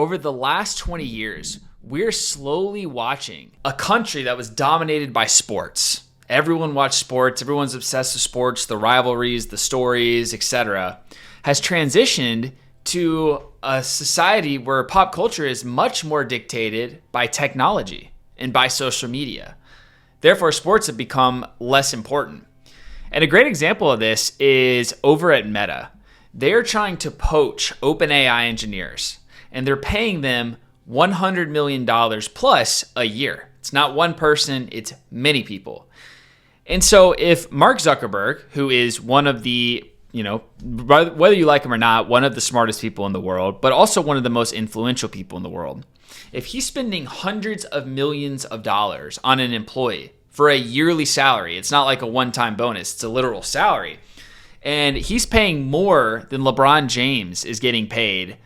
Over the last 20 years, we're slowly watching a country that was dominated by sports. Everyone watched sports, everyone's obsessed with sports, the rivalries, the stories, etc., has transitioned to a society where pop culture is much more dictated by technology and by social media. Therefore, sports have become less important. And a great example of this is over at Meta. They're trying to poach OpenAI engineers, and they're paying them $100 million plus a year. It's not one person, it's many people. And so if Mark Zuckerberg, who is one of the, whether you like him or not, one of the smartest people in the world, but also one of the most influential people in the world, if he's spending hundreds of millions of dollars on an employee for a yearly salary, it's not like a one-time bonus, it's a literal salary, and he's paying more than LeBron James is getting paid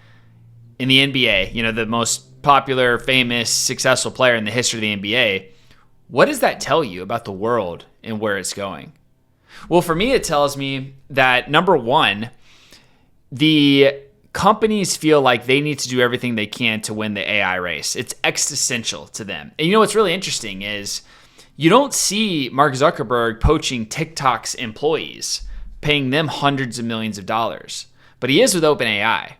in the NBA, the most popular, famous, successful player in the history of the NBA, what does that tell you about the world and where it's going? Well, for me, it tells me that, number one, the companies feel like they need to do everything they can to win the AI race. It's existential to them. And what's really interesting is you don't see Mark Zuckerberg poaching TikTok's employees, paying them hundreds of millions of dollars. But he is with OpenAI.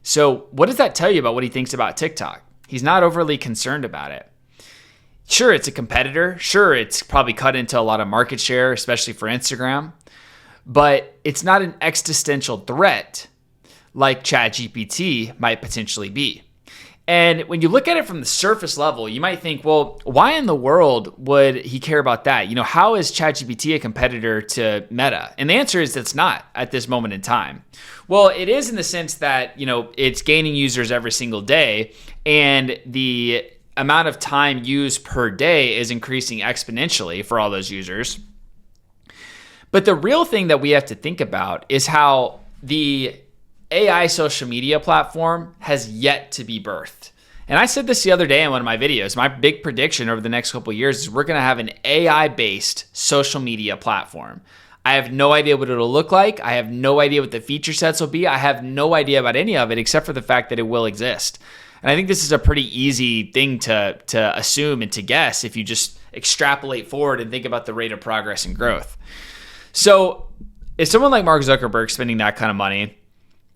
So what does that tell you about what he thinks about TikTok? He's not overly concerned about it. Sure, it's a competitor. Sure, it's probably cut into a lot of market share, especially for Instagram. But it's not an existential threat like ChatGPT might potentially be. And when you look at it from the surface level, you might think, well, why in the world would he care about that? How is ChatGPT a competitor to Meta? And the answer is it's not at this moment in time. Well, it is in the sense that, it's gaining users every single day, and the amount of time used per day is increasing exponentially for all those users. But the real thing that we have to think about is how the AI social media platform has yet to be birthed. And I said this the other day in one of my videos. My big prediction over the next couple of years is we're going to have an AI-based social media platform. I have no idea what it'll look like. I have no idea what the feature sets will be. I have no idea about any of it except for the fact that it will exist. And I think this is a pretty easy thing to assume and to guess if you just extrapolate forward and think about the rate of progress and growth. So if someone like Mark Zuckerberg spending that kind of money,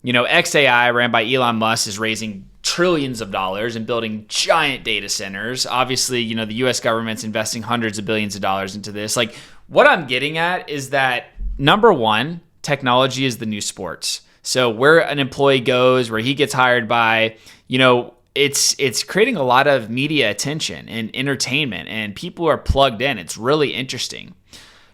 XAI, ran by Elon Musk, is raising trillions of dollars and building giant data centers. Obviously, the US government's investing hundreds of billions of dollars into this. Like, what I'm getting at is that, number one, technology is the new sports. So where an employee goes, where he gets hired by, it's creating a lot of media attention and entertainment, and people are plugged in. It's really interesting.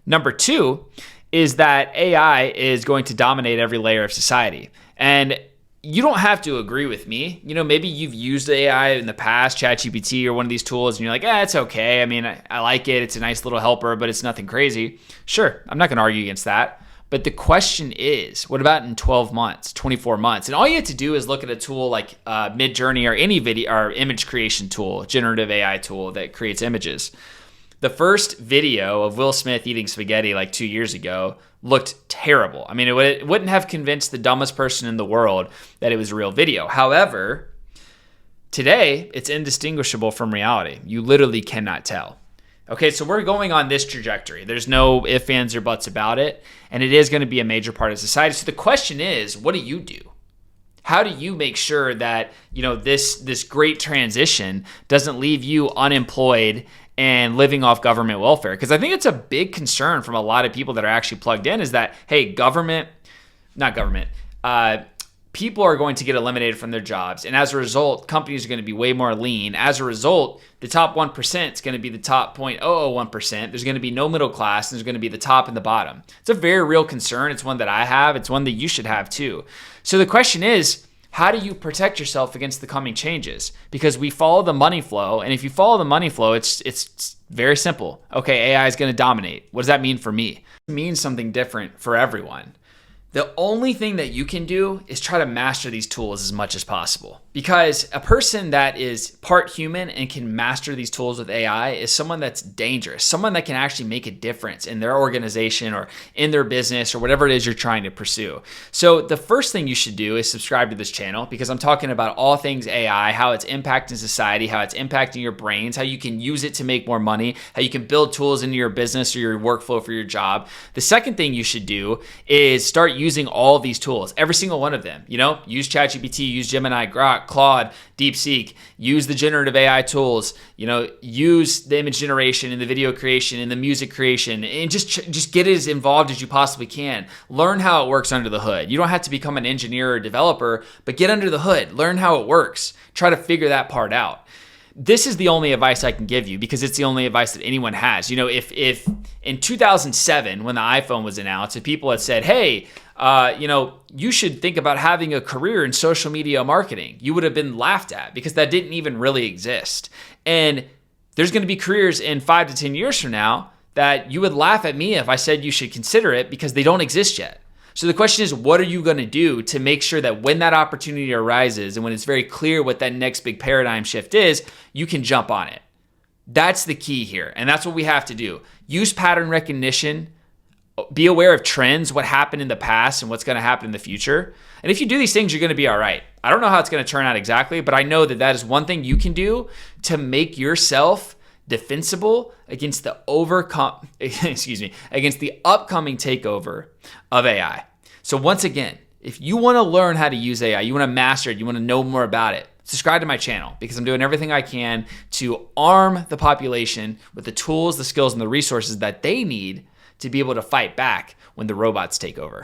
Number two is that AI is going to dominate every layer of society. And you don't have to agree with me. Maybe you've used AI in the past, ChatGPT or one of these tools, and you're like, it's okay. I mean, I like it. It's a nice little helper, but it's nothing crazy. Sure, I'm not going to argue against that. But the question is, what about in 12 months, 24 months? And all you have to do is look at a tool like Midjourney or any video or image creation tool, generative AI tool that creates images. The first video of Will Smith eating spaghetti like 2 years ago looked terrible. I mean, it wouldn't have convinced the dumbest person in the world that it was a real video. However, today it's indistinguishable from reality. You literally cannot tell. Okay, so we're going on this trajectory. There's no ifs, ands, or buts about it, and it is going to be a major part of society. So the question is, what do you do? How do you make sure that this great transition doesn't leave you unemployed and living off government welfare? Because I think it's a big concern from a lot of people that are actually plugged in is that, hey, people are going to get eliminated from their jobs. And as a result, companies are going to be way more lean. As a result, the top 1% is going to be the top 0.001%. There's going to be no middle class, and there's going to be the top and the bottom. It's a very real concern. It's one that I have. It's one that you should have too. So the question is, how do you protect yourself against the coming changes? Because we follow the money flow, and if you follow the money flow, it's very simple. Okay, AI is going to dominate. What does that mean for me? It means something different for everyone. The only thing that you can do is try to master these tools as much as possible. Because a person that is part human and can master these tools with AI is someone that's dangerous, someone that can actually make a difference in their organization or in their business or whatever it is you're trying to pursue. So the first thing you should do is subscribe to this channel, because I'm talking about all things AI, how it's impacting society, how it's impacting your brains, how you can use it to make more money, how you can build tools into your business or your workflow for your job. The second thing you should do is start using all of these tools, every single one of them. Use ChatGPT, use Gemini, Grok, Claude, DeepSeek, use the generative AI tools, use the image generation and the video creation and the music creation, and just get as involved as you possibly can. Learn how it works under the hood. You don't have to become an engineer or developer, but get under the hood, learn how it works, try to figure that part out. This is the only advice I can give you, because it's the only advice that anyone has. If in 2007, when the iPhone was announced, if people had said, hey, you should think about having a career in social media marketing, you would have been laughed at, because that didn't even really exist. And there's going to be careers in 5 to 10 years from now that you would laugh at me if I said you should consider it, because they don't exist yet. So the question is, what are you going to do to make sure that when that opportunity arises and when it's very clear what that next big paradigm shift is, you can jump on it? That's the key here. And that's what we have to do. Use pattern recognition. Be aware of trends, what happened in the past and what's going to happen in the future. And if you do these things, you're going to be all right. I don't know how it's going to turn out exactly, but I know that that is one thing you can do to make yourself defensible against the against the upcoming takeover of AI. So once again, if you want to learn how to use AI, you want to master it, you want to know more about it, subscribe to my channel, because I'm doing everything I can to arm the population with the tools, the skills, and the resources that they need to be able to fight back when the robots take over.